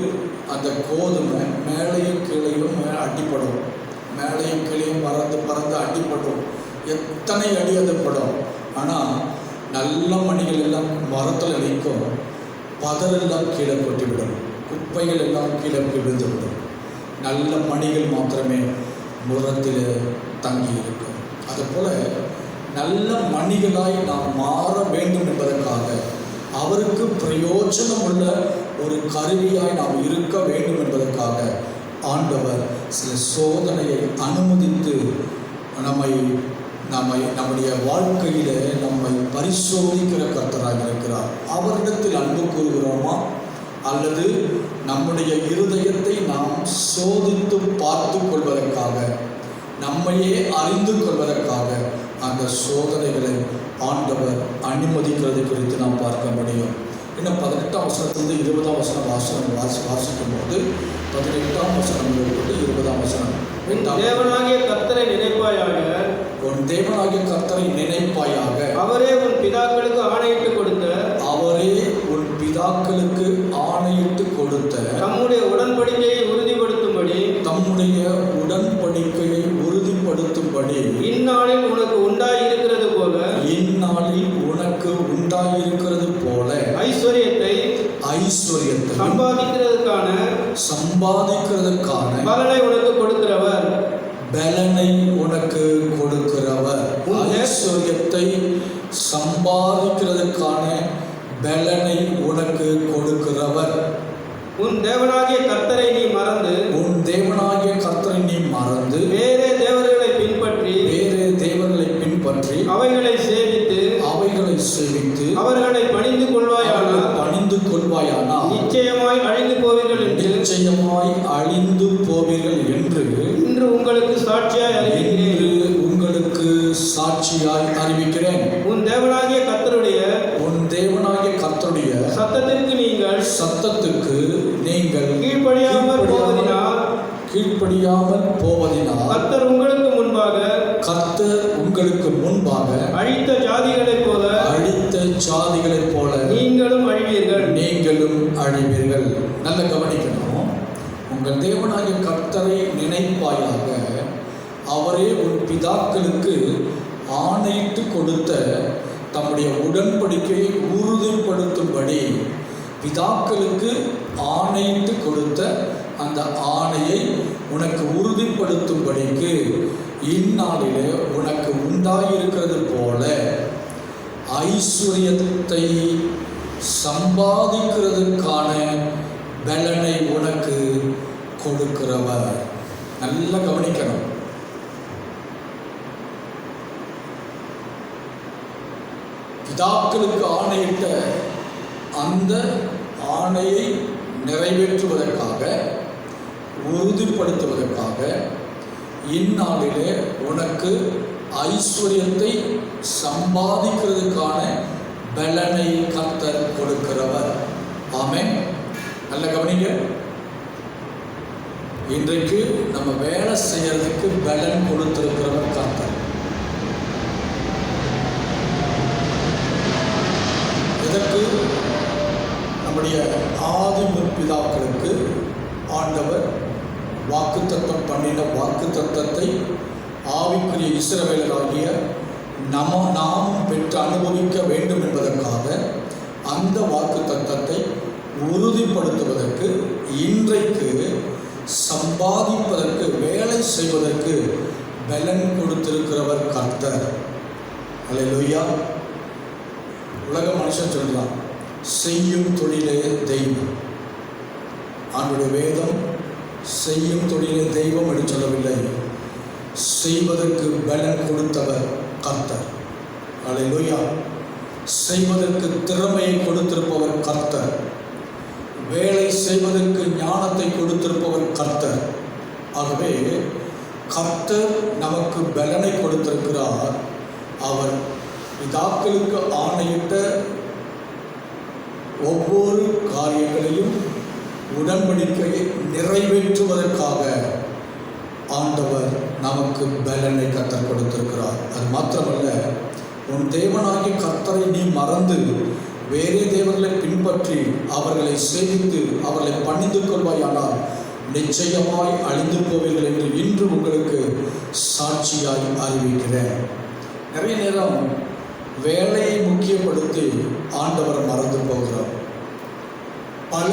அந்த கோதுமை மேலேயும் கீழையும் அடிப்படும், மேலேயும் கீழையும் பறந்து அடிப்படும். எத்தனை அடி அது படும். ஆனால் நல்ல மணிகள் எல்லாம் மரத்தில் நிற்கும், பதரெல்லாம் கீழே கொட்டிவிடும், குப்பைகள் எல்லாம் கீழே விழுந்துவிடும். நல்ல மணிகள் மாத்திரமே முரத்தில் தங்கி இருக்கும். அதுபோல் நல்ல மணிகளாய் நாம் மாற வேண்டும் என்பதற்காக, அவருக்கு பிரயோஜனம் உள்ள ஒரு கருவியாய் நாம் இருக்க வேண்டும் என்பதற்காக ஆண்டவர் சில சோதனையை அனுமதித்து நம்முடைய வாழ்க்கையில் நம்மை பரிசோதிக்கிற கர்த்தராக இருக்கிறார். அவரிடத்தில் அன்பு கூறுகிறோமா அல்லது நம்முடைய இருதயத்தை நாம் சோதித்து பார்த்து கொள்வதற்காக, நம்மையே அறிந்து கொள்வதற்காக அந்த சோதனைகளை ஆண்டவர் அனுமதிக்கிறது குறித்து நாம் பார்க்க முடியும். இன்னும் 18ஆம் வசனத்திலிருந்து 20ஆம் வசனம் வாசிக்கும் போது 18ஆம் வசனம் 20ஆம் வசனம், உன் தேவனாகிய கர்த்தரை நினைப்பாயாக, உன் தேவனாகிய கர்த்தரை நினைப்பாயாக, அவரே உன் பிதாக்களுக்கு ஆணையிட்டு கொடுத்த தம்முடைய உடன்படிக்கையை உறுதிப்படுத்தும்படி இந்நாளில் உனக்கு உண்டாயிருக்கிறது போல ஐஸ்வர்யத்தை சம்பாதிக்கிறதுக்கான பலனை உனக்கு கொடுக்கிறவர் ஐஸ்வர்யத்தை சம்பாதிக்கிறதுக்கான பலனை உனக்கு கொடுக்கிறவர். உன் தேவனாகிய கர்த்தரை நீ மறந்து வேறே தேவர்களை பின்பற்றி அவைகளை சேவித்து அவர்களை பணிந்து கொள்வாயானால் நிச்சயமாய் அழிந்து போவீர்கள் என்று இன்று உங்களுக்கு சாட்சியாய் அறிவிக்கிறேன். உன் தேவனாகிய கர்த்தருடைய சத்தத்துக்கு நீங்கள் கீழ்ப்படியாமல் போவதினால் கர்த்தர் உங்களுக்கு முன்பாக அழித்த ஜாதிகளைப் போல நீங்களும் அழிவீர்கள். நல்ல கவனிக்கணும். உங்கள் தேவனாகிய கர்த்தரை நினைப்பாயாக, அவரே உன் பிதாக்களுக்கு ஆணையிட்டு கொடுத்த தம்முடைய உடன்படிக்கையை உறுதிப்படுத்தும்படி, பிதாக்களுக்கு ஆணையிட்டு கொடுத்த அந்த ஆணையை உனக்கு உறுதிப்படுத்தும்படிக்கு இந்நாளிலே உனக்கு உண்டாயிருக்கிறது போல ஐஸ்வர்யத்தை சம்பாதிக்கிறதுக்கான பலனை உனக்கு கொடுக்கிறவர். நல்லா கவனிக்கணும். பிதாக்களுக்கு ஆணையிட்ட அந்த ஆணையை நிறைவேற்றுவதற்காக, உறுதிப்படுத்துவதற்காக இந்நாளிலே உனக்கு ஐஸ்வர்யத்தை சம்பாதிக்கிறதுக்கான பலனை கர்த்தர் கொடுக்கிறவர். ஆமென். நல்ல கவனிங்க. இன்றைக்கு நம்ம வேலை செய்யறதுக்கு பலன் கொடுத்திருக்கிறவர் கர்த்தர். இதற்கு நம்முடைய ஆதி முற்பிதாக்களுக்கு ஆண்டவர் வாக்குத்தத்தம் பண்ணின வாக்குத்தத்தத்தை ஆவிக்குரிய இஸ்ரவேலராகிய நாமும் பெற்று அனுபவிக்க வேண்டும் என்பதற்காக அந்த வாக்குத்தத்தத்தை உறுதிப்படுத்துவதற்கு, இன்றைக்கு சம்பாதிப்பதற்கு, வேலை செய்வதற்கு பலன் கொடுத்திருக்கிறவர் கர்த்தர். அல்லேலூயா. உலக மனுஷன் சொல்லலாம், செய்யும் தொழிலே தெய்வம். ஆண்டுடைய வேதம் செய்யும் தொழிலே தெய்வம் என்று சொல்லவில்லை, செய்வதற்கு பலன் கொடுத்தவர் கர்த்தர். அல்லேலூயா. செய்வதற்கு திறமையை கொடுத்திருப்பவர் கர்த்தர். வேலை செய்வதற்கு ஞானத்தை கொடுத்திருப்பவர் கர்த்தர். ஆகவே கர்த்தர் நமக்கு பலனை கொடுத்திருக்கிறார். அவர் பிதாக்களுக்கு ஆணையிட்ட ஒவ்வொரு காரியங்களையும் உடன்படிக்கையை நிறைவேற்றுவதற்காக ஆண்டவர் நமக்கு பலனை கர்த்தர் கொடுத்திருக்கிறார். அது மாத்திரமல்ல, உன் தேவனாகிய கர்த்தரை நீ மறந்து வேறே தேவர்களை பின்பற்றி அவர்களை சேவித்து அவர்களை பணிந்து கொள்வாயானால் நிச்சயமாய் அழிந்து போவீர்கள் என்று இன்று உங்களுக்கு சாட்சியாய் அறிவிக்கிறேன். நிறைய நேரம் வேலையை முக்கியப்படுத்தி ஆண்டவரை மறந்து போகிறோம். பல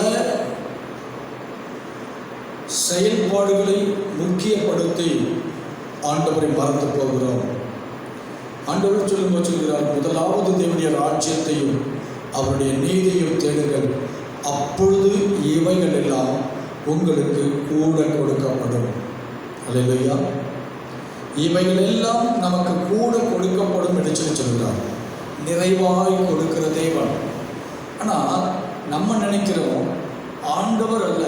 செயல்பாடுகளை முக்கியப்படுத்தி ஆண்டவரை மறந்து போகிறோம். ஆண்டவர் சொல்கிறார், முதலாவது தேவனுடைய ராஜ்யத்தையும் அவருடைய நீதியையும் தேடுங்கள், அப்பொழுது இவைகள் எல்லாம் உங்களுக்கு கூட கொடுக்கப்படும். அல்லேலூயா. இவைகள் எல்லாம் நமக்கு கூட கொடுக்கப்படும் என்று சொல்கிறார். நிறைவாய் கொடுக்கிற தேவன். ஆனால் நம்ம நினைக்கிறோம், ஆண்டவர் அல்ல,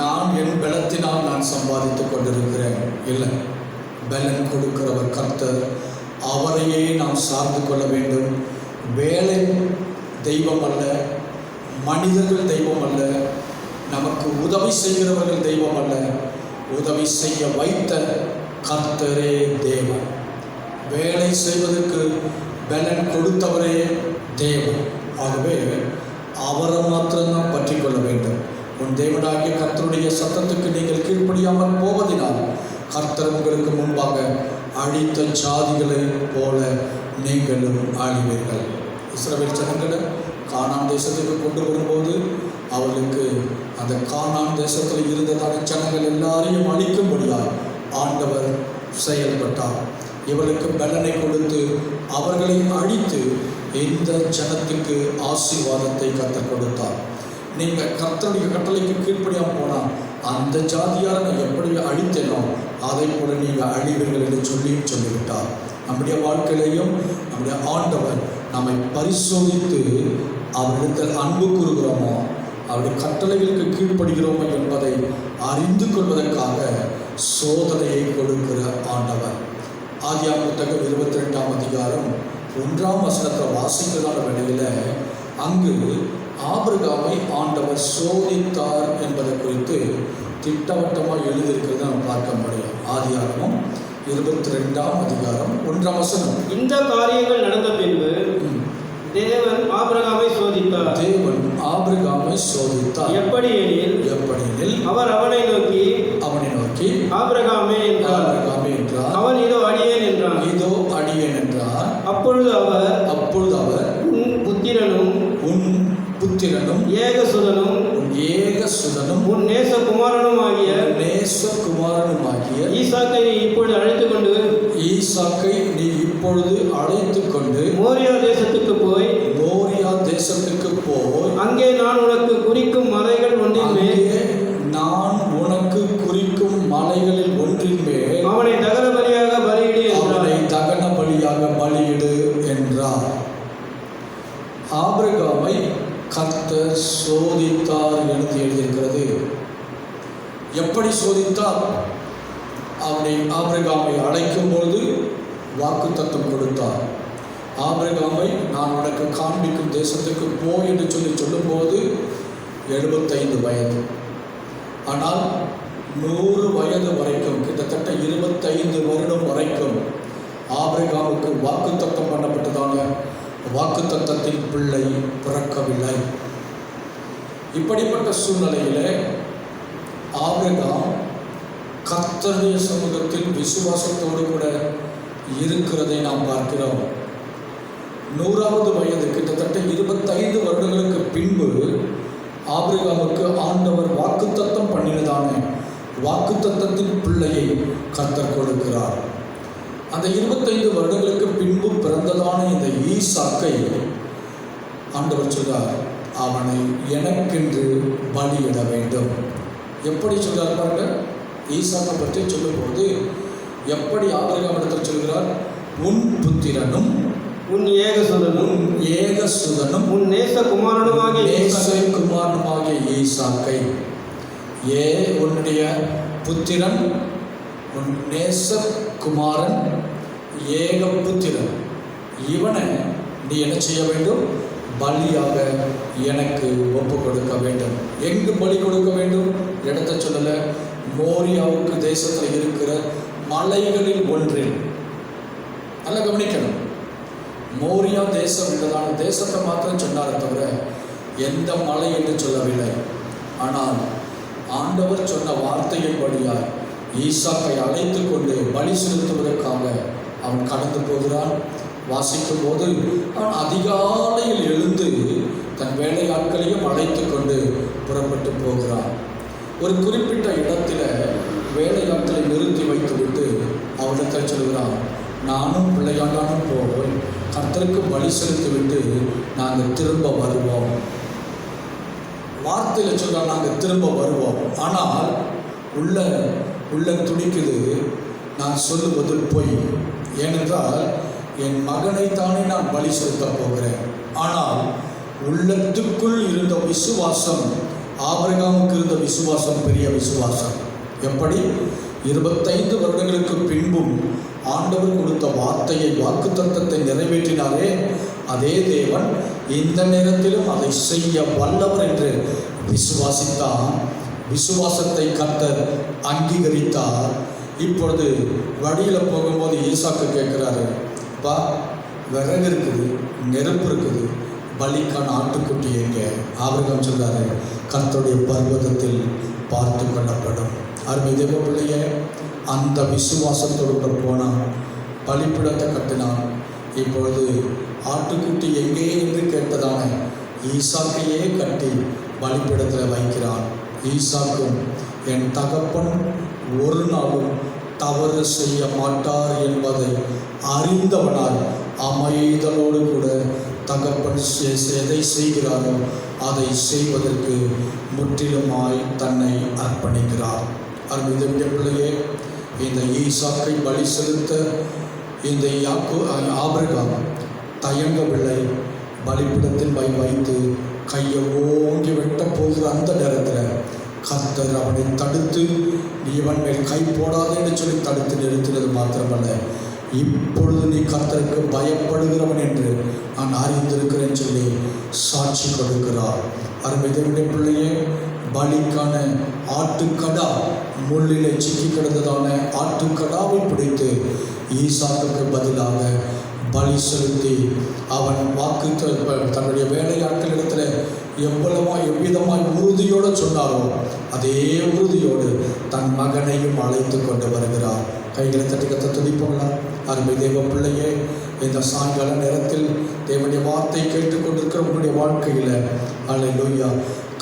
நான் என் பலத்தினால் நான் சம்பாதித்து கொண்டிருக்கிறேன். இல்லை, பலன் கொடுக்கிறவர் கர்த்தர். அவரையே நாம் சார்ந்து கொள்ள வேண்டும். வேலை தெய்வம் அல்ல, மனிதர்கள் தெய்வம் அல்ல, நமக்கு உதவி செய்கிறவர்கள் தெய்வம் அல்ல, உதவி செய்ய வைத்த கர்த்தரே தேவன். வேலை செய்வதற்கு பலன் கொடுத்தவரே தேவன். ஆகவே அவரை மாத்திரம்தான் பற்றி கொள்ள வேண்டும். உன் தேவனாகிய கர்த்தருடைய சத்தத்துக்கு நீங்கள் கீழ்ப்படியாமல் போவதினால் கர்த்தர் உங்களுக்கு முன்பாக அழித்த ஜாதிகளை போல நீங்களும் அழிவீர்கள். இஸ்ரவேல் ஜனங்களை கானான் தேசத்துக்கு கொண்டு வரும்போது அவர்களுக்கு அந்த கானான் தேசத்தில் இருந்ததான ஜனங்கள் எல்லாரையும் அழிக்கும்படியாய் ஆண்டவர் செயல்பட்டார். இவளுக்கு பலனை கொடுத்து அவர்களை அழித்து இந்த ஜனத்துக்கு ஆசீர்வாதத்தை கர்த்தர் கொடுத்தார். நீங்கள் கர்த்தருடைய கட்டளைக்கு கீழ்ப்படியாமல் போனால் அந்த ஜாதியாரை நான் எப்படி அழித்தேனோ அதை போல நீங்கள் அழிவீர்கள் என்று சொல்லிவிட்டார். நம்முடைய வாழ்க்கையிலையும் நம்முடைய ஆண்டவர் நம்மை பரிசோதித்து அவரிடத்தில் அன்பு கூறுகிறோமோ, அவருடைய கட்டளைகளுக்கு கீழ்ப்படுகிறோமோ என்பதை அறிந்து கொள்வதற்காக சோதனையை கொடுக்கிற ஆண்டவர். ஆதியாகமம் புத்தகம் 22ஆம் அதிகாரம் 1ஆம் வசனத்தை வாசிக்கிறதான வேளையில் அங்கு ஆபிரகாமை ஆண்டவர் சோதித்தார் என்பதை குறித்து திட்டவட்டமாக எழுதியிருக்கிறத நம்ம பார்க்க முடியும். ஆதியாகமம் 22ஆம் அதிகாரம் 1ஆம் வசனம். இந்த காரியங்கள் நடந்த பின்பு தேவன் ஆபிரகாமை சோதித்தார். தேவன் ஆபிரகாமை சோதித்தார். எப்படி எனில் அவர் அவனை நோக்கி ஆபிரகாமே என்றார். அவன் இதோ அடியேன் என்றான். அப்பொழுது அவர் உன் புத்திரனும் ஏகசுதனும் உன் நேசகுமாரனுமாகிய ஈசாக்கை நீ இப்பொழுது அழைத்துக் கொண்டு மோரியா தேசத்துக்கு போய் தேசத்துக்கு போய் அங்கே நான் உனக்கு குறிக்கும் மலைகள் ஒன்றின் மேல் அங்கே நான் உனக்கு குறிக்கும் மலைகளில் ஒன்றின் மேல் அவனை தகன பலியாக பலியிடு அவனை என்றார். தகன பலியாக பலியிடு என்றார். ஆபிரகாமை கர்த்தர் சோதித்தார் என்று எழுதியிருக்கிறது. எப்படி சோதித்தார்? அவனை ஆபிரகாமை அழைக்கும் பொழுது வாக்குத்தத்தம் கொடுத்தார். ஆபிரகாமை நான் உனக்கு காண்பிக்கும் தேசத்துக்கு போ என்று சொல்லும்போது 75 வயது. ஆனால் 100 வயது வரைக்கும், கிட்டத்தட்ட 25 வருடம் வரைக்கும் ஆபிரகாமுக்கு வாக்குத்தத்தம் பண்ணப்பட்டதான வாக்குத்தத்தத்தின் பிள்ளை பிறக்கவில்லை. இப்படிப்பட்ட சூழ்நிலையிலே ஆபிரகாம் கர்த்தருடைய சமூகத்தில் விசுவாசத்தோடு கூட இருக்கிறதை நாம் பார்க்கிறோம். 100வது வயது, கிட்டத்தட்ட 25 வருடங்களுக்கு பின்பு ஆபிரகாமுக்கு ஆண்டவர் வாக்குத்தத்தம் பண்ணினதான வாக்குத்தத்தத்தின் பிள்ளையை கர்த்தர் கொடுக்கிறார். அந்த 25 வருடங்களுக்கு பின்பு பிறந்ததான இந்த ஈசாக்கை ஆண்டவர் சொல்றார், அவனை எனக்கென்று பலியிட வேண்டும். எப்படி சொல்றார் பாருங்க. ஈசாக்கை பற்றி சொல்லும்போது எப்படி ஆபிரகாம் இடத்தில் சொல்கிறார்? உன் புத்திரனும் உன் ஏகசுதனும் ஏகசுதனும் உன் நேசகுமாரனுமாகிய குமாரனுமாகிய ஈசாக்கை, உன்னுடைய புத்திரன், உன் நேசகுமாரன், ஏக புத்திரன், இவனை நீ என்ன செய்ய வேண்டும்? பலியாக எனக்கு ஒப்பு கொடுக்க வேண்டும். எங்கு பலி கொடுக்க வேண்டும்? இடத்தை சொல்லலை. மோரியாவுக்கு தேசத்தில் இருக்கிற மலைகளில் ஒன்றில். நல்லா கவனிக்கணும். மோரியா தேசம் என்றதான தேசத்தை மாத்திரம் சொன்னாரே தவிர எந்த மலை என்று சொல்லவில்லை. ஆனால் ஆண்டவர் சொன்ன வார்த்தையின்படியாய் ஈசாக்கை அழைத்து கொண்டு பலி செலுத்துவதற்காக அவன் கடந்து போகிறான். வாசிக்கும் போது அவன் அதிகாலையில் எழுந்து தன் வேலையாட்களையும் அழைத்து கொண்டு புறப்பட்டு போகிறான். ஒரு குறிப்பிட்ட இடத்துல வேலையாட்களை நிறுத்தி வைத்துவிட்டு அவனிடத்தில் சொல்கிறான், நானும் பிள்ளையாண்டானும் போய் கர்த்தருக்கு பலி செலுத்திவிட்டு நாங்கள் திரும்ப வருவோம். வார்த்தையில் சொல்கிறான், நாங்கள் திரும்ப வருவோம். ஆனால் உள்ள துடிக்குது, நான் சொல்லுவது பொய். ஏனென்றால் என் மகனைத்தானே நான் பலி செலுத்த போகிறேன். ஆனால் உள்ளத்துக்குள் இருந்த விசுவாசம், ஆபிரகாமுக்கு இருந்த விசுவாசம் பெரிய விசுவாசம். எப்படி? 25 வருடங்களுக்கு பின்பும் ஆண்டவர் கொடுத்த வார்த்தையை, வாக்குத்தத்தத்தை நிறைவேற்றினாரே, அதே தேவன் இந்த நேரத்திலும் அதை செய்ய வல்லவர் என்று விசுவாசித்தான். விசுவாசத்தை கர்த்தர் அங்கீகரித்தார். இப்பொழுது வழியில் போகும்போது ஈசாக்கு கேட்குறாரு, பா விறகு இருக்குது, நெருப்பு இருக்குது, பலிக்கான ஆட்டுக்குட்டி எங்கே? ஆபிரகாம் சொல்றாரு, கர்த்தருடைய பர்வதத்தில் பார்த்து கொள்ளப்படும். அருமை தேவ பிள்ளையே, அந்த விசுவாசத்தோடு கூட போனான், பலிப்பிடத்தை கட்டினான். இப்பொழுது ஆட்டுக்குட்டி எங்கே என்று கேட்டதான ஈசாக்கையே கட்டி பலிப்பிடத்தில் வைக்கிறான். ஈசாக்கும் என் தகப்பன் ஒரு நாளும் தவறு செய்ய மாட்டார் என்பதை அறிந்தவனாய் அமைதலோடு கூட தகப்பன் எதை செய்கிறாரோ அதை செய்வதற்கு முற்றிலுமாய் தன்னை அர்ப்பணிக்கிறார். அருமையுடைய பிள்ளையே, இந்த ஈசாக்கை பலி செலுத்த இந்த ஆபிரகாம் தயங்கவில்லை. பலிப்பிடத்தில் வைத்து கையை ஓங்கி வெட்ட போகிற அந்த நேரத்தில் கர்த்தர் அவனை தடுத்து, நீ இவன் மேல் கை போடாதே என்று சொல்லி தடுத்து நிறுத்தினது மாத்திரமல்ல, இப்பொழுது நீ கர்த்தருக்கு பயப்படுகிறவன் என்று நான் அறிந்திருக்கிறேன் சொல்லி சாட்சி கொடுக்கிறார். அருமை தேவனுடைய பிள்ளையே, பலிக்கான ஆட்டுக்கடா, முள்ளிலே சிக்கி கிடந்ததான ஆட்டுக்கடாவை பிடித்து ஈசாக்குக்கு பதிலாக பலி செலுத்தி அவன் தன்னுடைய வேலையாட்களிடத்தில் எவ்விதமாய் உறுதியோடு சொன்னாரோ அதே உறுதியோடு தன் மகனையும் அழைத்து கொண்டு வருகிறார். கைகளை தட்டி கத்த துதிப்போங்களா? அருமை தேவ பிள்ளையே, இந்த சாயங்கால நேரத்தில் தேவனுடைய வார்த்தை கேட்டுக்கொண்டிருக்கிற உங்களுடைய வாழ்க்கையில் அல்லேலூயா,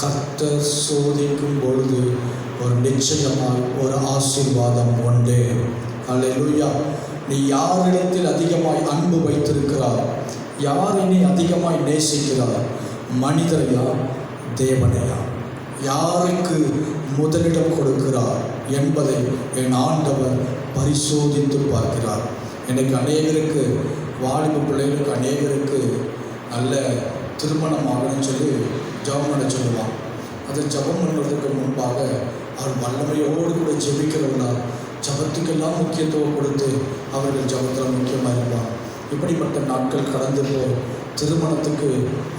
கர்த்தர் சோதிக்கும் பொழுது ஒரு நிச்சயமாய் ஒரு ஆசீர்வாதம் உண்டு. அல்லேலூயா. நீ யாரிடத்தில் அதிகமாய் அன்பு வைத்திருக்கிறாய், யாரை நீ அதிகமாய் நேசிக்கிறாய், மனிதரையா தேவனையா? யாருக்கு முதலிடம் கொடுக்கிறார் என்பதை என் ஆண்டவர் பரிசோதித்து பார்க்கிறார். எனக்கு அநேகருக்கு, வாலிப பிள்ளைகளுக்கு அநேகருக்கு நல்ல திருமணம் ஆகணும்னு சொல்லி ஜெபம் பண்ண சொல்லுவான். அதை ஜெபம் பண்ணுறதுக்கு முன்பாக அவர் வல்லமையோடு கூட ஜெபிக்கிறவர்களால் ஜபத்துக்கெல்லாம் முக்கியத்துவம் கொடுத்து அவர்கள் ஜபத்தில் முக்கியமாக இருப்பார். இப்படிப்பட்ட நாட்கள் கடந்து போய் திருமணத்துக்கு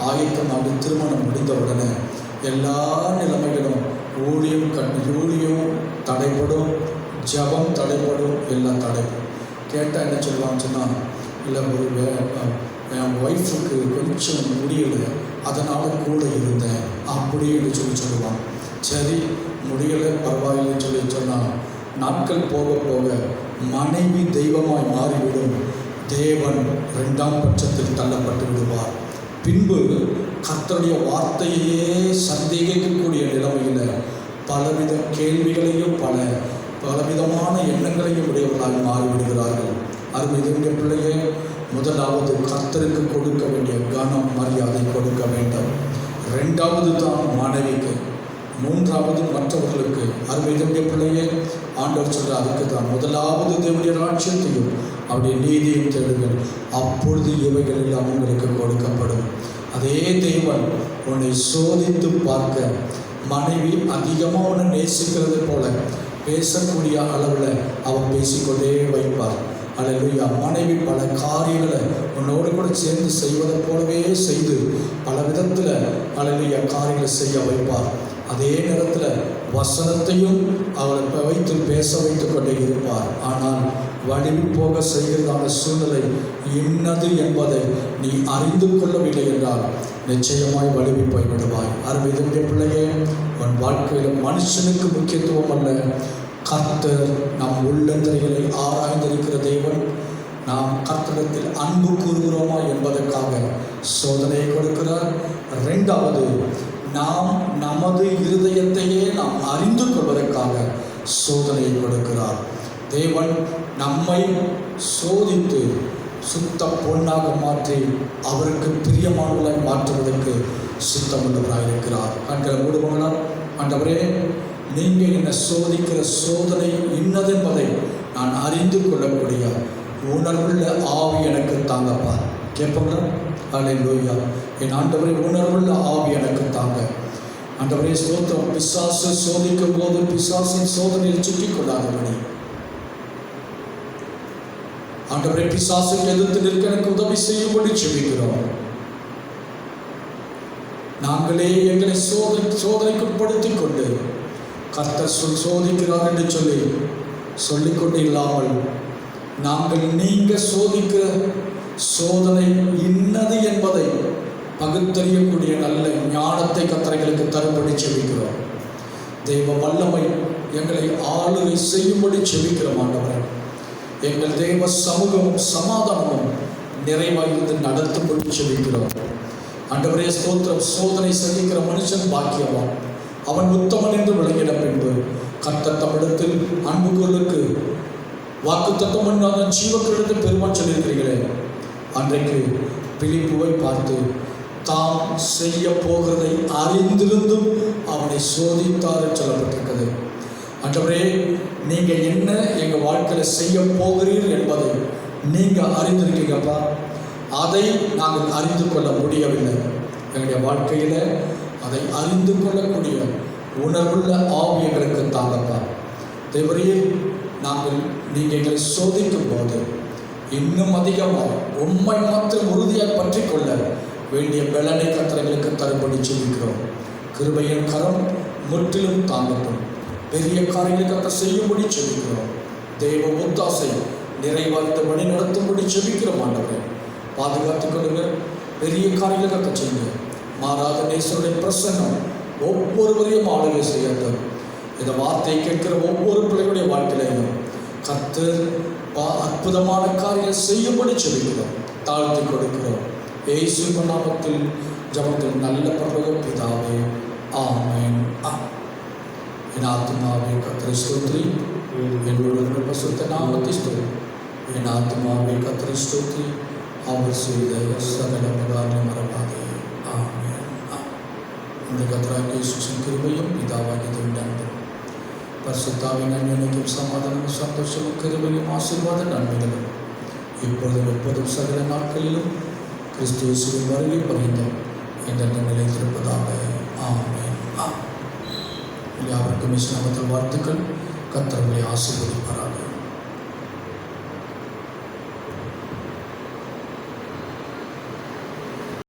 ஆயத்தமாகி திருமணம் முடிந்தவுடனே எல்லா நிலைமைகளும் ஊழியம் தடைப்படும், ஜபம் தடைப்படும், எல்லாம் தடைப்படும். கேட்டால் என்ன சொல்லுவான்னு சொன்னால், இல்லை ஒரு என் ஒய்ஃபுக்கு கொஞ்சம் முடியலை, அதனால் கூட இருந்தேன் அப்படின்னு சொல்லுவான். சரி, முடியலை, பரவாயில்லைன்னு சொன்னால் நாட்கள் போக போக மனைவி தெய்வமாய் மாறிவிடும். தேவன் 2ஆம் பட்சத்தில் தள்ளப்பட்டு விடுவார். பின்பு கர்த்தருடைய வார்த்தையே சந்தேகிக்கக்கூடிய நிலைமையில் பலவித கேள்விகளையும் பலவிதமான எண்ணங்களையும் உடையவர்களாக மாறிவிடுகிறார்கள். அருமையுடைய பிள்ளையே, முதலாவது கர்த்தருக்கு கொடுக்க வேண்டிய கனம் மரியாதை கொடுக்க வேண்டும். 2வது தான் மனைவிக்கு, 3வது மற்றவர்களுக்கு. அருமையுடைய பிள்ளையே, ஆண்டவர் சொல்ற அதுக்கு தான் முதலாவது தேவனுடைய ராஜ்யத்தையும் அவருடைய நீதியும் தேடுங்கள், அப்பொழுது இவைகள் எல்லாம் உங்களுக்கு கொடுக்கப்படும். அதே தேவன் உன்னை சோதித்து பார்க்க, மனைவி அதிகமாக உன்னை நேசிக்கிறது போல பேசக்கூடிய அளவில் அவன் பேசிக்கொண்டே வைப்பார். அல்லேலூயா. மனைவி பல காரியங்களை உன்னோடு கூட சேர்ந்து செய்வதை போலவே செய்து பல விதத்தில் அல்லேலூயா காரியங்களை செய்ய வைப்பார். அதே நேரத்தில் வசனத்தையும் அவளை வைத்து பேச வைத்து கொண்டே இருப்பார். ஆனால் வலிமை போக செய்கிறதான சூழ்நிலை இன்னது என்பதை நீ அறிந்து கொள்ளவில்லை என்றால் நிச்சயமாய் வலிமை போய்விடுவாய். அருமையுடைய பிள்ளையே, உன் வாழ்க்கையில் மனுஷனுக்கு முக்கியத்துவம் அல்ல, கர்த்தர் நம் உள்ளந்தரைகளை ஆராய்ந்திருக்கிற தேவன். நாம் கர்த்தரிடத்தில் அன்பு கூறுகிறோமா என்பதற்காக சோதனையை கொடுக்கிறார். 2வது, நாம் நமது இருதயத்தையே நாம் அறிந்து கொள்வதற்காக சோதனையை கொடுக்கிறார். தேவன் நம்மை சோதித்து சுத்த பொன்னாக மாற்றி அவருக்கு பிரியமானவர்களாய் மாற்றுவதற்கு சித்தமுள்ளவராக இருக்கிறார். கண்களை மூடுவாங்களால், ஆண்டவரே, நீங்கள் என்னை சோதிக்கிற சோதனை இன்னதென்பதை நான் அறிந்து கொள்ளக்கூடிய உணர்வுள்ள ஆவி எனக்கு தாங்கப்பா. கேட்போங்களா? அல்லேலூயா. என் ஆண்டவரே, உணர்வுள்ள ஆவி எனக்கு தாங்க. ஆண்டவரே ஸ்தோத்திரம். பிசாசு சோதிக்கும் போது பிசாசின் சோதனையில் சுற்றிக் கொள்ளாதபடி ஆண்டவரே, பிசாசுக்கு எதிர்த்து நிற்க எனக்கு உதவி செய்யும்படி செபிக்கிறோம். நாங்களே எங்களை சோதனைக்கு உட்படுத்திக் கொண்டு கர்த்தர் சோதிக்கிறார் என்று சொல்லிக்கொண்டு இல்லாமல் நீங்கள் சோதிக்கிற சோதனை இன்னது என்பதை பகுத்தறியக்கூடிய நல்ல ஞானத்தை கர்த்தர்களுக்கு தரும்படி செபிக்கிறோம். தெய்வ வல்லமை எங்களை ஆளுகை செய்யும்படி செபிக்கிறோம். ஆண்டவரே, எங்கள் தெய்வ சமூகமும் சமாதானமும் நிறைவாயிருந்து நடத்தும்படி செபிக்கிறோம். ஆண்டவரே ஸ்தோத்திரம். சோதனை சகிக்கிற மனுஷன் பாக்கியவான், அவன் உத்தமன் என்று விளங்கின பின்பு கர்த்தர் தம்மிடத்தில் அன்புகளுக்கு வாக்குத்தத்தம் பண்ணாத ஜீவக்களிடத்தில் பெருமான் சொல்லியிருக்கிறீர்களே, அன்றைக்கு பிலிப்புவை பார்த்து தாம் செய்ய போகிறதை அறிந்திருந்தும் அவனை சோதித்தார் சொல்லப்பட்டிருக்கிறது. ஆண்டவரே, நீங்கள் என்ன எங்கள் வாழ்க்கையில் செய்ய போகிறீர்கள் என்பதை நீங்கள் அறிந்திருக்கீங்கப்பா. அதை நாங்கள் அறிந்து கொள்ள முடியவில்லை. எங்களுடைய வாழ்க்கையில் அதை அறிந்து கொள்ளக்கூடிய உணர்வுள்ள ஆவி எங்களுக்கு தாங்கப்பா. தேவரே, நீங்கள் எங்களை சோதிக்கும் போது இன்னும் அதிகமாக உண்மை மாத்திரம் உறுதியாக பற்றி கொள்ள வேண்டிய பலனை கர்த்தர்களுக்கு தரும்படி செபிக்கிறோம். கிருபையின் கரம் முற்றிலும் தாங்கட்டும். பெரிய காரியங்களை கர்த்தர் செய்யும்படி செபிக்கிறோம். தெய்வ ஒத்தாசை நிறைவாழ்த்த வழி நடத்தும்படி செபிக்கிறோம். ஆண்டவரே, பாதுகாத்துக் கொள்ளுங்க. பெரிய காரியங்களை கர்த்தர் செய்யுங்க. மாறாத நேசருடைய பிரசன்னம் ஒவ்வொருவரையும் ஆளுகை செய்யட்டும். இந்த வார்த்தையை கேட்கிற ஒவ்வொரு பிள்ளைகளுடைய வாழ்க்கையிலையும் கர்த்தர் அற்புதமான காரியங்கள் செய்யும்படி செபிக்கிறோம். தாழ்த்தி கொடுக்கிறோம். இயேசுவின் நாமத்தில் ஜெபத்தில் நல்ல பரலோக பிதாவே, ஆமென். என் ஆத்துமாவே கர்த்தரை ஸ்தோத்திரி, என்னுடைய பரிசுத்த நாமத்தை ஸ்தோத்திரி. என் ஆத்துமாவே கர்த்தரை ஸ்தோத்திரி, அவர் செய்த சகல உபகாரங்களை மறவாதே. ஆமென். இந்த கர்த்தராகிய இயேசுவின் கிருபையும் பிதாவாகிய தேவனுடைய அன்பும் பரிசுத்தாவின் அன்பினைக்கும் சமாதானமும் சந்தோஷமும் கிருபையும் ஆசீர்வாத நன்மைகளும் இப்பொழுதும் எப்போதும் சகல நாட்களிலும் கிறிஸ்து இயேசுவின் வருகை பரிந்தும் என்றென்றும் நிலைத்திருப்பதாக. ஆமென். யாவருக்கும் இயேசு நாமத்தில் வாழ்த்துக்கள். கர்த்தர் உங்களை ஆசீர்வதிப்பாராக.